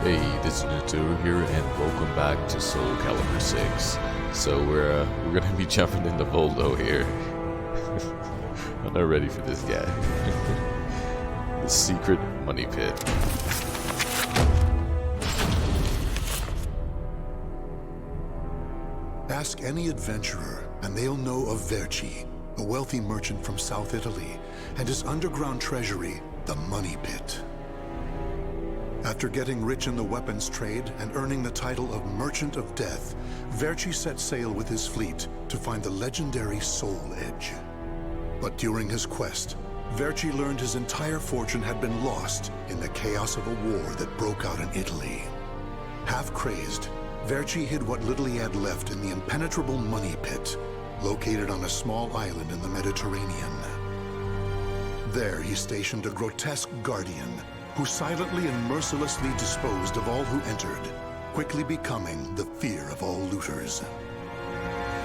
Hey, this is Jinzuro here, and welcome back to SoulCalibur 6. So we're gonna be jumping into Voldo here. I'm not ready for this guy. The secret money pit. Ask any adventurer, and they'll know of Vercci, a wealthy merchant from South Italy, and his underground treasury, the Money Pit. After getting rich in the weapons trade and earning the title of Merchant of Death, Vercci set sail with his fleet to find the legendary Soul Edge. But during his quest, Vercci learned his entire fortune had been lost in the chaos of a war that broke out in Italy. Half crazed, Vercci hid what little he had left in the impenetrable Money Pit, located on a small island in the Mediterranean. There he stationed a grotesque guardian, who silently and mercilessly disposed of all who entered, quickly becoming the fear of all looters.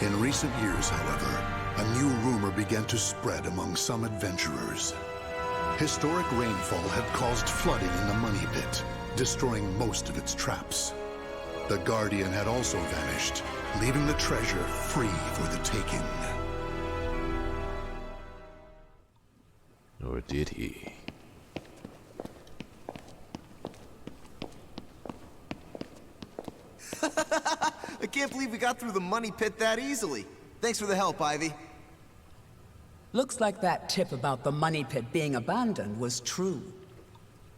In recent years, however, a new rumor began to spread among some adventurers. Historic rainfall had caused flooding in the Money Pit, destroying most of its traps. The Guardian had also vanished, leaving the treasure free for the taking. Or did he? I can't believe we got through the Money Pit that easily. Thanks for the help, Ivy. Looks like that tip about the Money Pit being abandoned was true.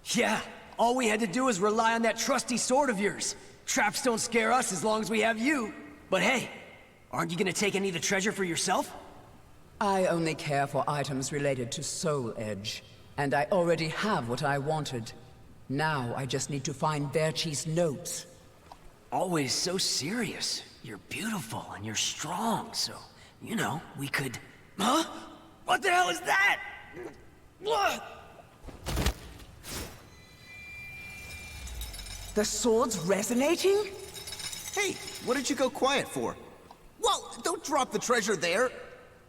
Yeah, all we had to do was rely on that trusty sword of yours. Traps don't scare us as long as we have you. But hey, aren't you gonna take any of the treasure for yourself? I only care for items related to Soul Edge, and I already have what I wanted. Now I just need to find Vercci's notes. Always so serious. You're beautiful and you're strong, so, you know, we could... Huh? What the hell is that? What? The sword's resonating? Hey, what did you go quiet for? Whoa, don't drop the treasure there!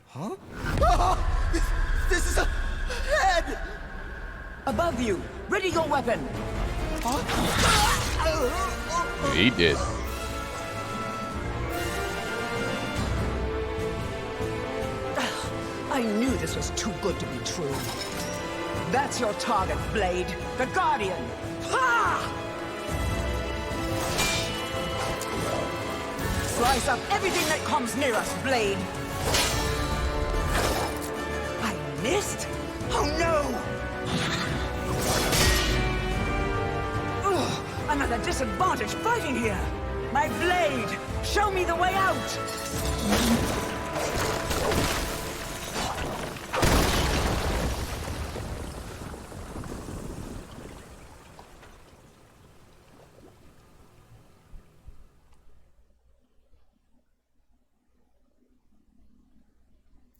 Huh? Oh, this is a head! Above you! Ready your weapon! He did. I knew this was too good to be true. That's your target, Blade. The Guardian! Ha! Slice up everything that comes near us, Blade! I missed? Oh no! Ugh, I'm at a disadvantage fighting here! My blade! Show me the way out!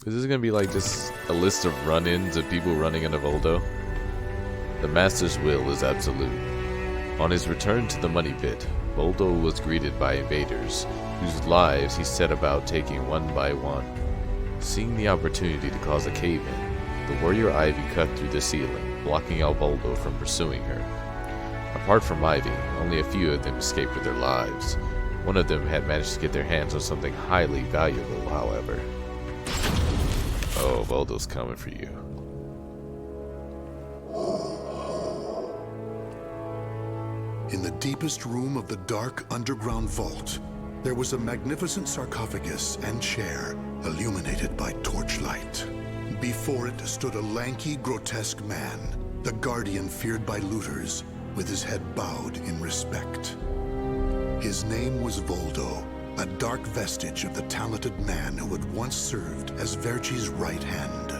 Is this gonna be like just a list of run-ins of people running into Voldo? The Master's will is absolute. On his return to the Money Pit, Voldo was greeted by invaders, whose lives he set about taking one by one. Seeing the opportunity to cause a cave-in, the warrior Ivy cut through the ceiling, blocking out Voldo from pursuing her. Apart from Ivy, only a few of them escaped with their lives. One of them had managed to get their hands on something highly valuable, however. Oh, Voldo's coming for you. In the deepest room of the dark underground vault, there was a magnificent sarcophagus and chair illuminated by torchlight. Before it stood a lanky, grotesque man, the Guardian feared by looters, with his head bowed in respect. His name was Voldo, a dark vestige of the talented man who had once served as Verci's right hand.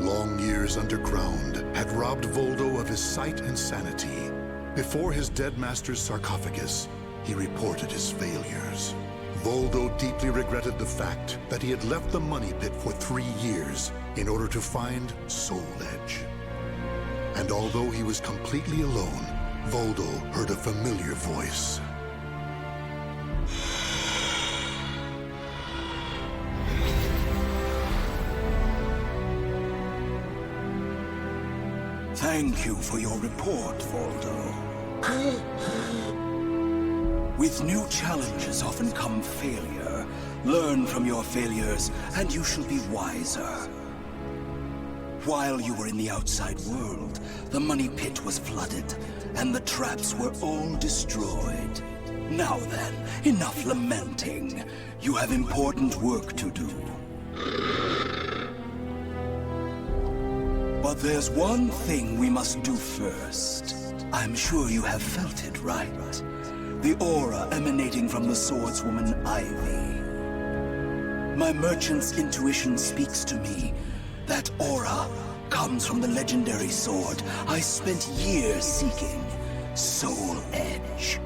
Long years underground had robbed Voldo of his sight and sanity. Before his dead master's sarcophagus, he reported his failures. Voldo deeply regretted the fact that he had left the Money Pit for 3 years in order to find Soul Edge. And although he was completely alone, Voldo heard a familiar voice. Thank you for your report, Voldo. With new challenges often come failure. Learn from your failures, and you shall be wiser. While you were in the outside world, the money pit was flooded, and the traps were all destroyed. Now then, enough lamenting. You have important work to do. But there's one thing we must do first. I'm sure you have felt it, right? The aura emanating from the swordswoman Ivy. My merchant's intuition speaks to me. That aura comes from the legendary sword I spent years seeking, Soul Edge.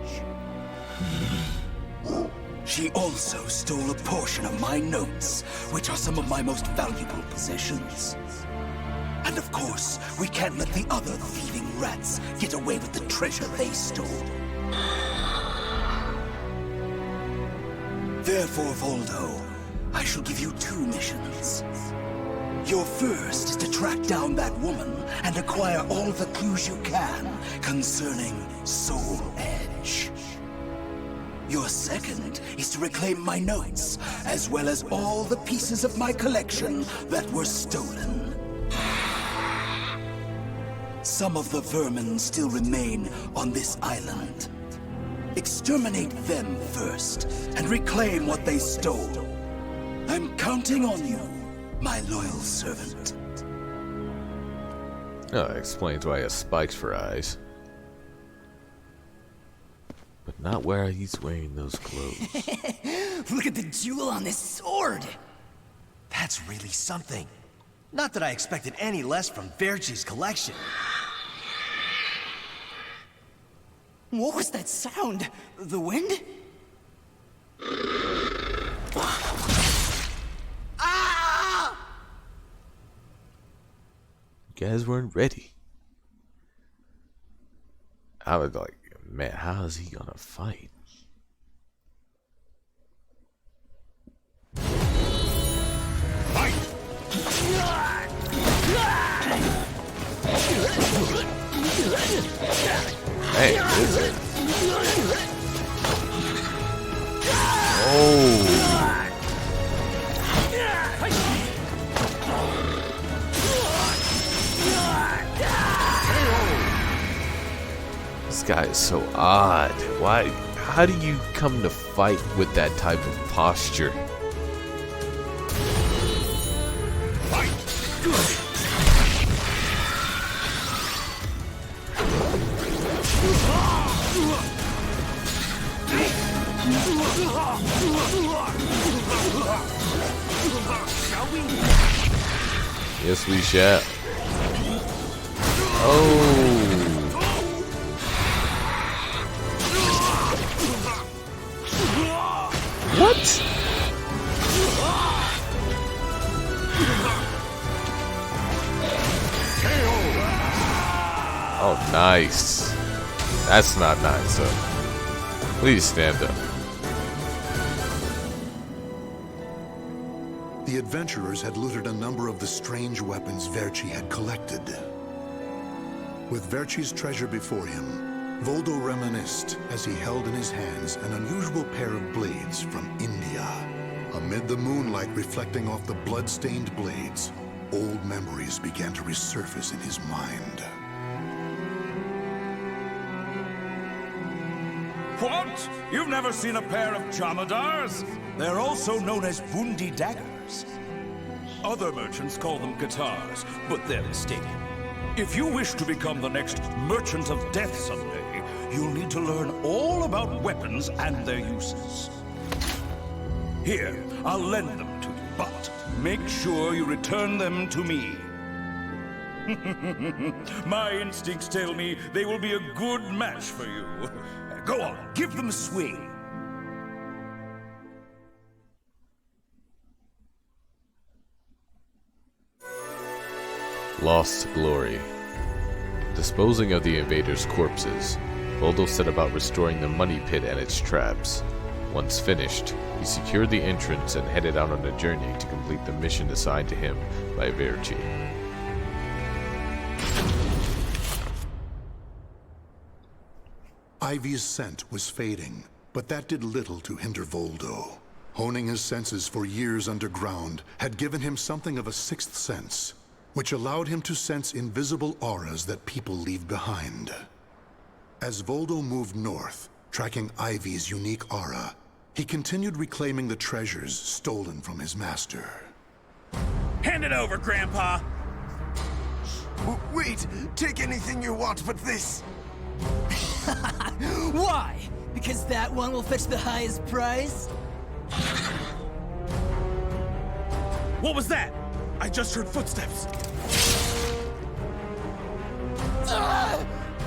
She also stole a portion of my notes, which are some of my most valuable possessions. And of course, we can't let the other thieving rats get away with the treasure they stole. Therefore, Voldo, I shall give you 2 missions. Your first is to track down that woman and acquire all the clues you can concerning Soul Edge. Your second is to reclaim my notes, as well as all the pieces of my collection that were stolen. Some of the vermin still remain on this island. Exterminate them first, and reclaim what they stole. I'm counting on you, my loyal servant. Oh, that explains why he has spikes for eyes. But not where he's wearing those clothes. Look at the jewel on this sword! That's really something. Not that I expected any less from Vercci's collection. What was that sound? The wind? Ah! You guys weren't ready. I was like, man, how is he gonna fight? Hey, is it? Oh. This guy is so odd. Why? How do you come to fight with that type of posture? Yes, we shall. Oh. What? Oh, nice. That's not nice, though. Please stand up. The adventurers had looted a number of the strange weapons Vercci had collected. With Verci's treasure before him, Voldo reminisced as he held in his hands an unusual pair of blades from India. Amid the moonlight reflecting off the blood-stained blades, old memories began to resurface in his mind. What? You've never seen a pair of Jamadars? They're also known as Bundi daggers. Other merchants call them guitars, but they're mistaken. If you wish to become the next merchant of death someday, you'll need to learn all about weapons and their uses. Here, I'll lend them to you, but make sure you return them to me. My instincts tell me they will be a good match for you. Go on, give them a swing. Lost glory. Disposing of the invaders' corpses, Voldo set about restoring the money pit and its traps. Once finished, he secured the entrance and headed out on a journey to complete the mission assigned to him by Vercci. Ivy's scent was fading, But that did little to hinder Voldo. Honing his senses for years underground had given him something of a sixth sense, which allowed him to sense invisible auras that people leave behind. As Voldo moved north, tracking Ivy's unique aura, he continued reclaiming the treasures stolen from his master. Hand it over, Grandpa! Wait, take anything you want but this. Why? Because that one will fetch the highest price? What was that? I just heard footsteps.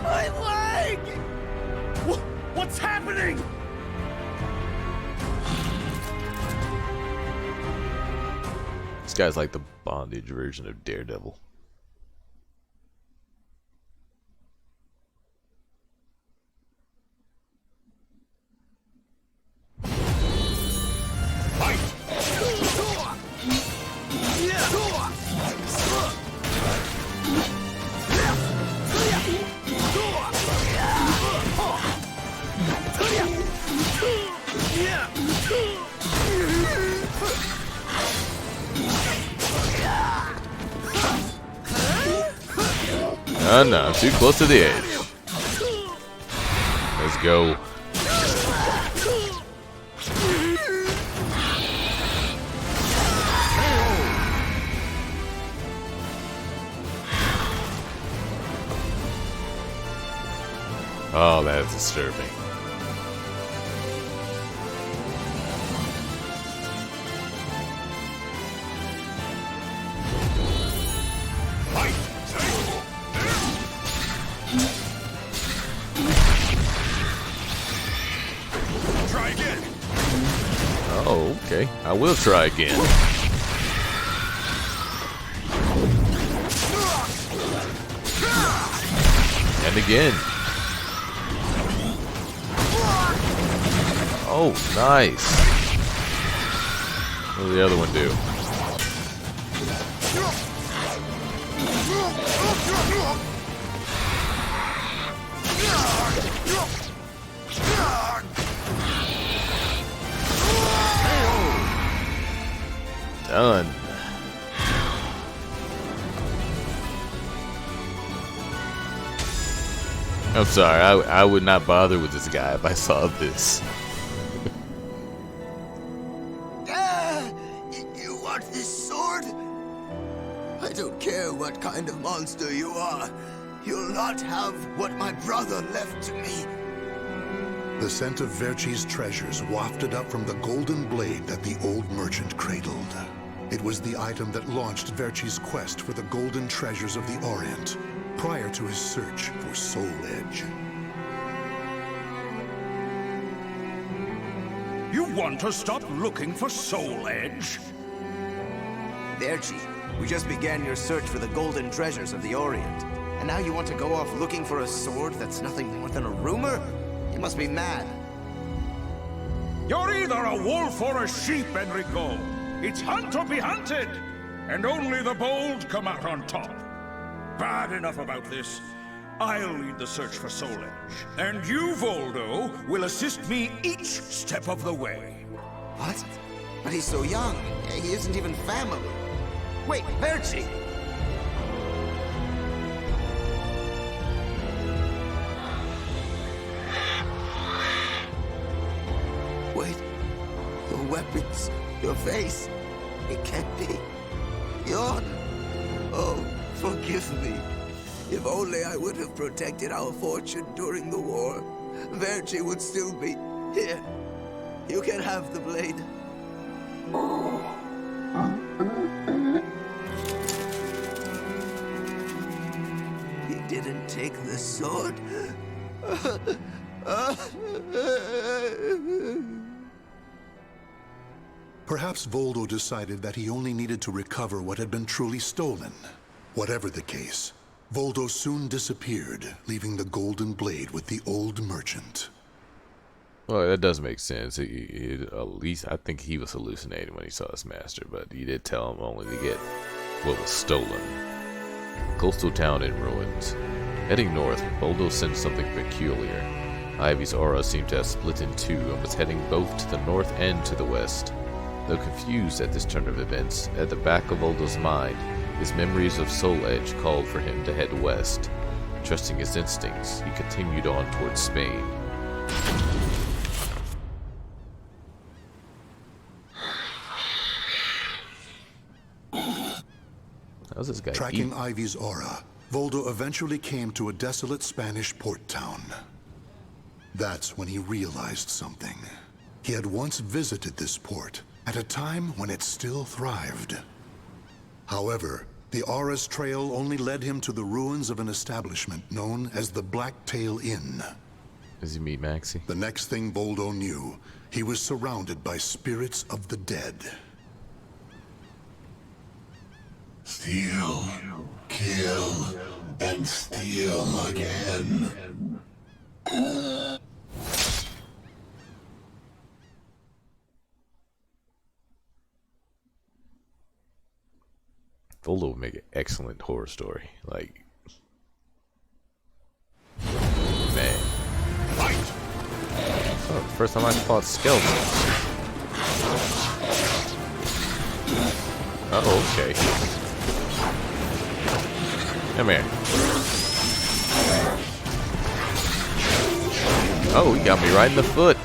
My leg! What's happening? This guy's like the bondage version of Daredevil. No, I'm too close to the edge. Let's go. Oh, that is disturbing. Try again. Oh, okay. I will try again. And again. Oh, nice. What did the other one do? Done. I'm sorry, I would not bother with this guy if I saw this. You want this sword? I don't care what kind of monster you are. You'll not have what my brother left to me. The scent of Vercci's treasures wafted up from the golden blade that the old merchant cradled. It was the item that launched Vercci's quest for the golden treasures of the Orient, prior to his search for Soul Edge. You want to stop looking for Soul Edge? Vercci, we just began your search for the golden treasures of the Orient. And now you want to go off looking for a sword that's nothing more than a rumor? You must be mad. You're either a wolf or a sheep, Enrico. It's hunt or be hunted. And only the bold come out on top. Bad enough about this. I'll lead the search for Soul Edge. And you, Voldo, will assist me each step of the way. What? But he's so young. He isn't even family. Wait, Vercci! Wait. Your weapons, your face. It can't be. Yon. Oh, forgive me. If only I would have protected our fortune during the war, Vercci would still be here. You can have the blade. He didn't take the sword. Perhaps Voldo decided that he only needed to recover what had been truly stolen. Whatever the case, Voldo soon disappeared, leaving the golden blade with the old merchant. Well, that does make sense. At least I think he was hallucinating when he saw his master, but he did tell him only to get what was stolen. Coastal town in ruins. Heading north, Voldo sensed something peculiar. Ivy's aura seemed to have split in two and was heading both to the north and to the west. Though confused at this turn of events, at the back of Voldo's mind, his memories of Soul Edge called for him to head west. Trusting his instincts, he continued on towards Spain. How's this guy Tracking eat? Ivy's aura, Voldo eventually came to a desolate Spanish port town. That's when he realized something. He had once visited this port, at a time when it still thrived. However, the aura's trail only led him to the ruins of an establishment known as the Blacktail Inn. Does he meet Maxie? The next thing Voldo knew, he was surrounded by spirits of the dead. Steal, kill, and steal again. Voldo would make an excellent horror story. Like, man. Oh, the first time I fought skeletons. Oh, okay. Come here. Oh, he got me right in the foot.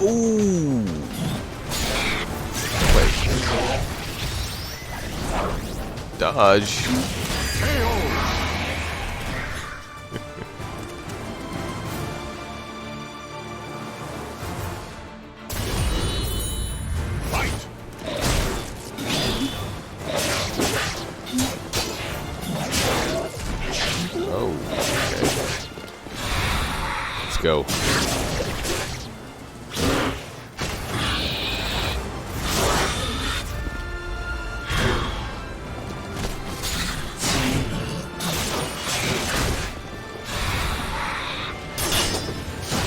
Ooh. Wait. Dodge. Oh, okay. Let's go.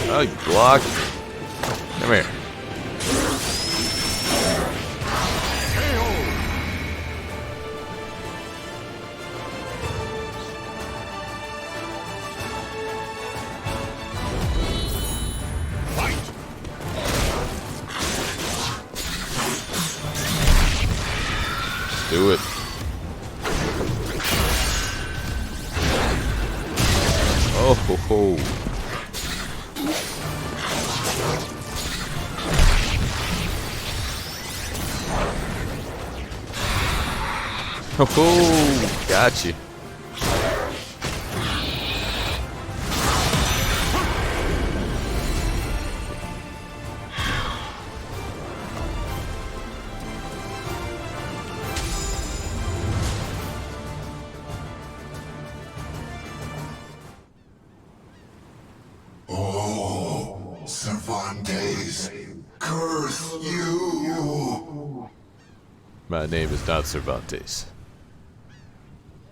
Oh, you blocked. Come here. Do it. Oh ho ho. Oh, gotcha. Oh, Cervantes, curse you! My name is not Cervantes.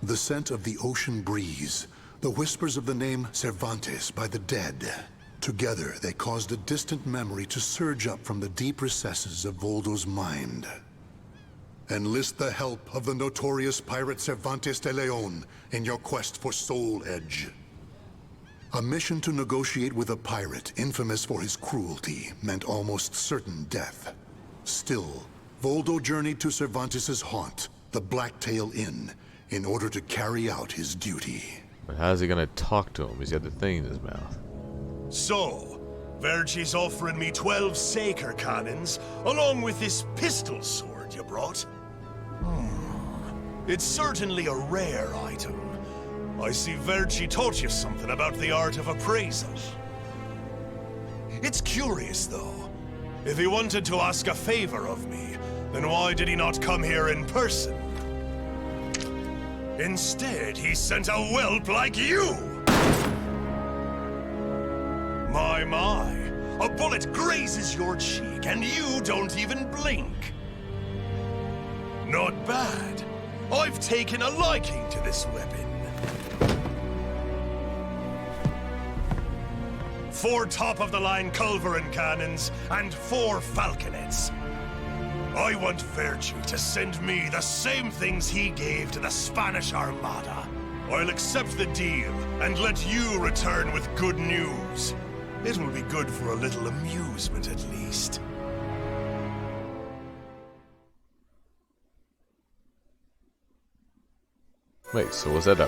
The scent of the ocean breeze, the whispers of the name Cervantes by the dead. Together, they caused a distant memory to surge up from the deep recesses of Voldo's mind. Enlist the help of the notorious pirate Cervantes de Leon in your quest for Soul Edge. A mission to negotiate with a pirate infamous for his cruelty meant almost certain death. Still, Voldo journeyed to Cervantes' haunt, the Blacktail Inn, in order to carry out his duty. But how's he gonna talk to him? He's got the thing in his mouth. So, Verci's offering me 12 Saker cannons, along with this pistol sword you brought. It's certainly a rare item. I see Vercci taught you something about the art of appraisal. It's curious, though. If he wanted to ask a favor of me, then why did he not come here in person? Instead, he sent a whelp like you! My, a bullet grazes your cheek and you don't even blink. Not bad. I've taken a liking to this weapon. 4 top-of-the-line culverin cannons and 4 falconets. I want Vercci to send me the same things he gave to the Spanish Armada. I'll accept the deal and let you return with good news. It will be good for a little amusement at least. Wait, so was that a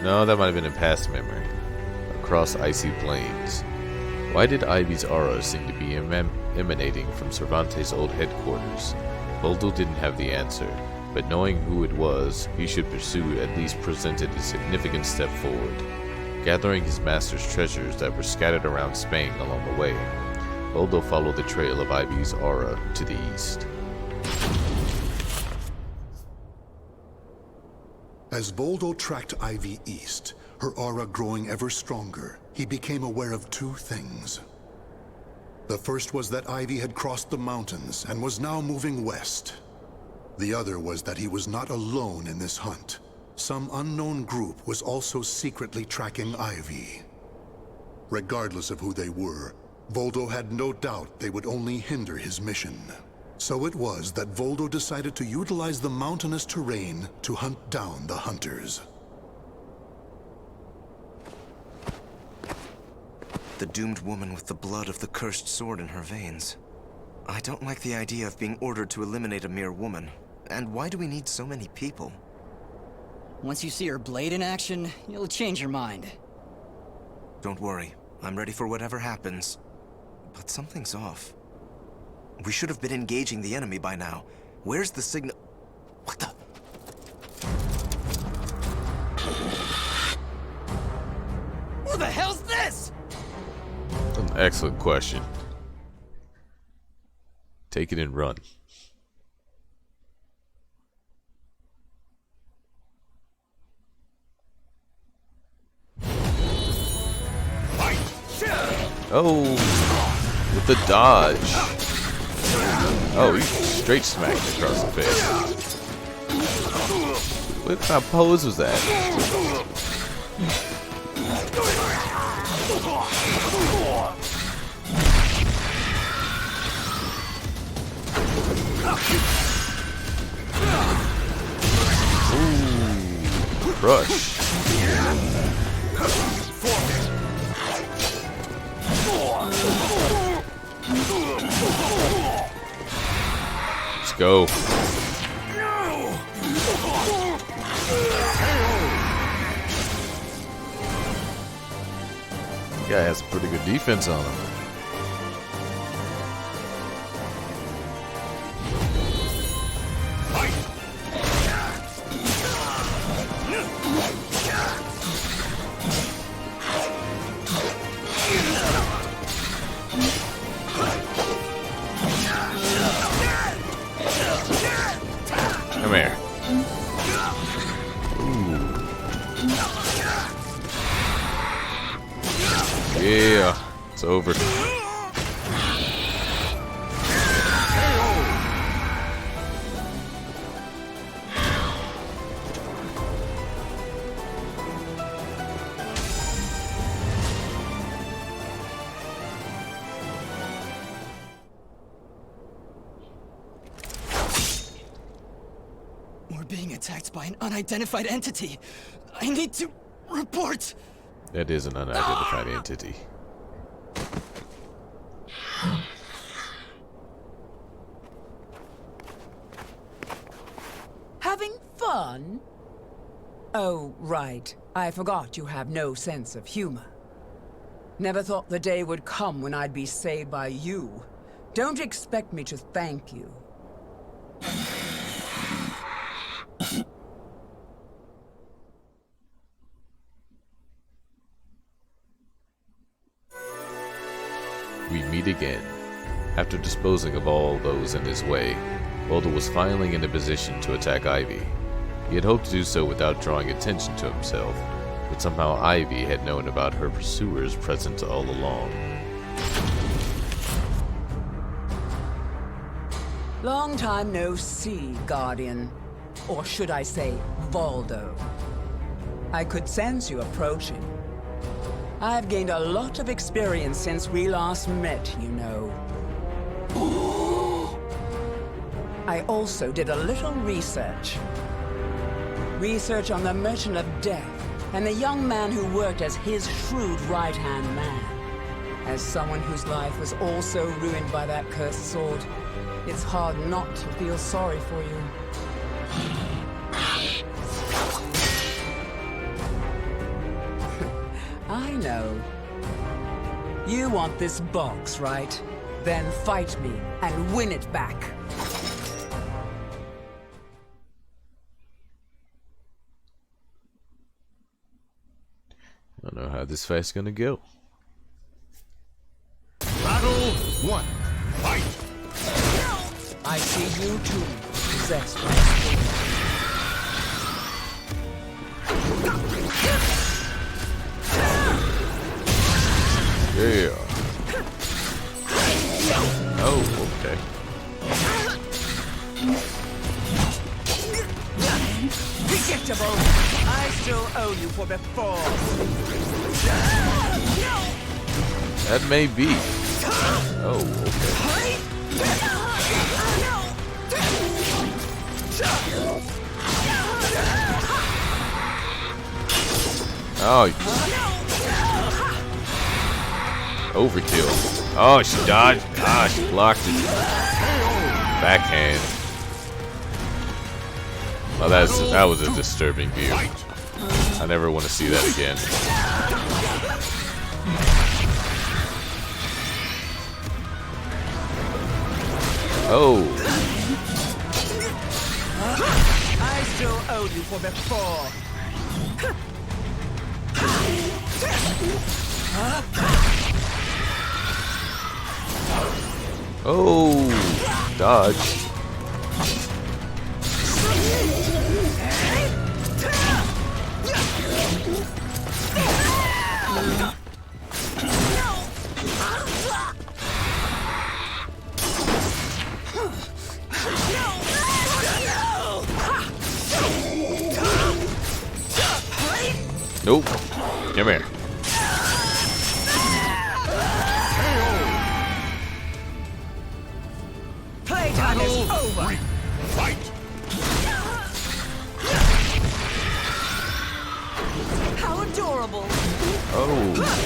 No, that might have been a past memory. Across icy plains. Why did Ivy's aura seem to be emanating from Cervantes' old headquarters? Voldo didn't have the answer, but knowing who it was, he should pursue at least presented a significant step forward. Gathering his master's treasures that were scattered around Spain along the way, Voldo followed the trail of Ivy's aura to the east. As Voldo tracked Ivy east, her aura growing ever stronger, he became aware of two things. The first was that Ivy had crossed the mountains and was now moving west. The other was that he was not alone in this hunt. Some unknown group was also secretly tracking Ivy. Regardless of who they were, Voldo had no doubt they would only hinder his mission. So it was that Voldo decided to utilize the mountainous terrain to hunt down the hunters. The doomed woman with the blood of the cursed sword in her veins. I don't like the idea of being ordered to eliminate a mere woman. And why do we need so many people? Once you see her blade in action, you'll change your mind. Don't worry. I'm ready for whatever happens. But something's off. We should have been engaging the enemy by now. Where's the signal? What the? Who the hell's this? An excellent question. Take it and run. Oh, with the dodge. Oh, he straight smacked across the face. What kind of pose was that? Ooh, crush. Let's go. Guy has a pretty good defense on him. Come here. Ooh. Yeah, it's over. We're being attacked by an unidentified entity. I need to report. That is an unidentified entity. Having fun? Oh, right. I forgot you have no sense of humor. Never thought the day would come when I'd be saved by you. Don't expect me to thank you. We meet again. After disposing of all those in his way, Voldo was finally in a position to attack Ivy. He had hoped to do so without drawing attention to himself, but somehow Ivy had known about her pursuers present all along. Long time no see, Guardian. Or should I say, Voldo. I could sense you approaching. I've gained a lot of experience since we last met, you know. I also did a little research. Research on the Merchant of Death and the young man who worked as his shrewd right-hand man. As someone whose life was also ruined by that cursed sword, it's hard not to feel sorry for you. I know. You want this box, right? Then fight me and win it back. I don't know how this fight's gonna go. Battle 1. Fight! I see you too, possessed by spirit. Yeah. Oh, okay. Predictable! I still owe you for before. That may be. Oh, okay. Oh. Overkill. Oh, she dodged. Ah, she blocked it. Backhand. Oh, that was a disturbing view. I never want to see that again. Oh. I still owe you for before. Oh, dodge. Nope. Come here. Playtime is over. Fight! How adorable. Oh.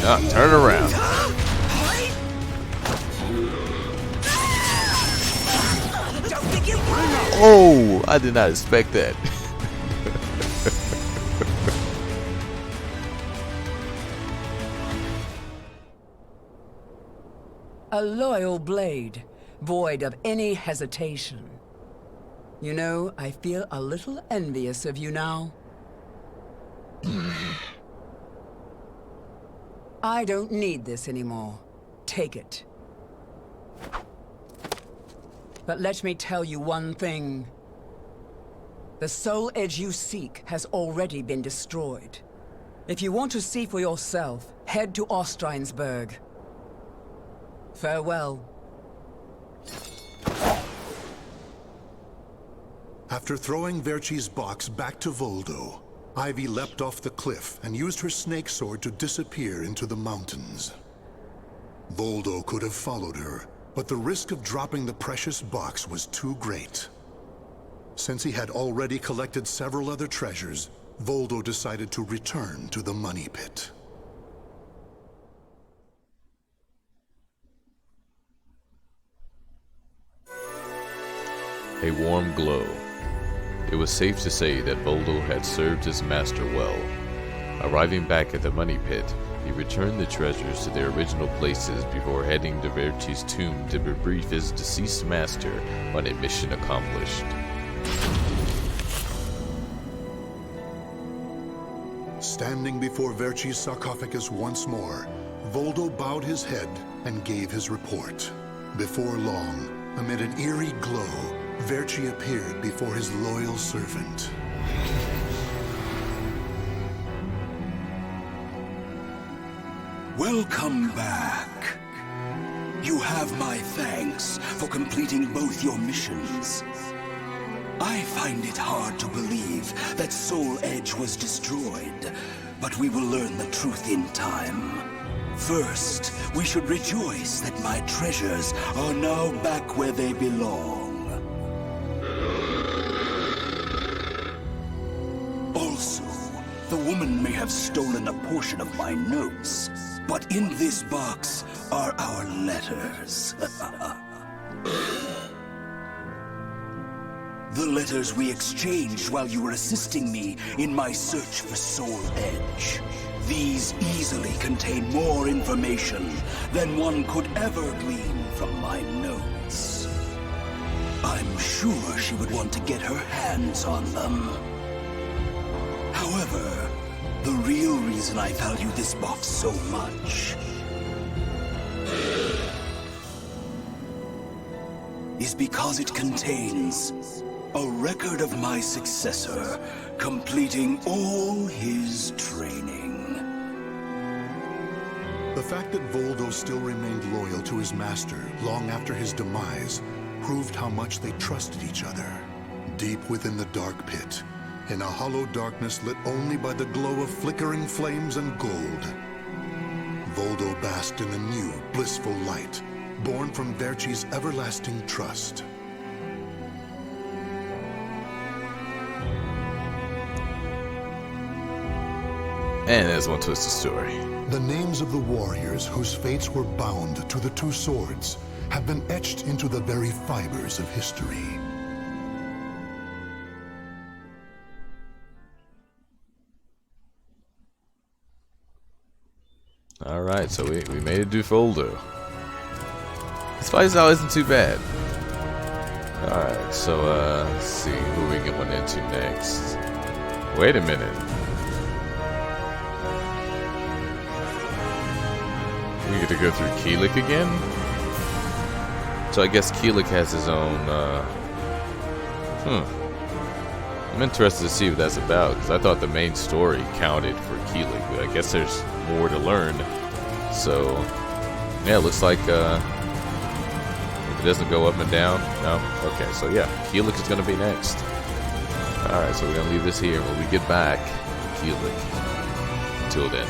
Ah, turn around. Oh, I did not expect that. A loyal blade, void of any hesitation. You know, I feel a little envious of you now. I don't need this anymore. Take it. But let me tell you one thing. The soul edge you seek has already been destroyed. If you want to see for yourself, head to Ostreinsburg. Farewell. After throwing Vercci's box back to Voldo, Ivy leapt off the cliff and used her snake sword to disappear into the mountains. Voldo could have followed her, but the risk of dropping the precious box was too great. Since he had already collected several other treasures, Voldo decided to return to the money pit. A warm glow. It was safe to say that Voldo had served his master well. Arriving back at the money pit, he returned the treasures to their original places before heading to Vercci's tomb to debrief his deceased master on a mission accomplished. Standing before Vercci's sarcophagus once more, Voldo bowed his head and gave his report. Before long, amid an eerie glow, Vercci appeared before his loyal servant. Welcome back. You have my thanks for completing both your missions. I find it hard to believe that Soul Edge was destroyed, but we will learn the truth in time. First, we should rejoice that my treasures are now back where they belong. Also, the woman may have stolen a portion of my notes, but in this box are our letters. The letters we exchanged while you were assisting me in my search for Soul Edge. These easily contain more information than one could ever glean from my notes. I'm sure she would want to get her hands on them. However, the real reason I value this box so much is because it contains a record of my successor completing all his training. The fact that Voldo still remained loyal to his master long after his demise proved how much they trusted each other. Deep within the dark pit, in a hollow darkness lit only by the glow of flickering flames and gold, Voldo basked in a new, blissful light, born from Vercci's everlasting trust. And there's one twisted story. The names of the warriors whose fates were bound to the two swords have been etched into the very fibers of history. Alright, so we made it do Voldo. This fight style isn't too bad. Alright, so let's see who we going into next. Wait a minute. We get to go through Keelik again? So I guess Keelik has his own, I'm interested to see what that's about, because I thought the main story counted for Keelik, but I guess there's more to learn. So, yeah, it looks like, if it doesn't go up and down, no? Okay, so yeah, Keelik is going to be next. Alright, so we're going to leave this here. When we get back, Keelik. Until then.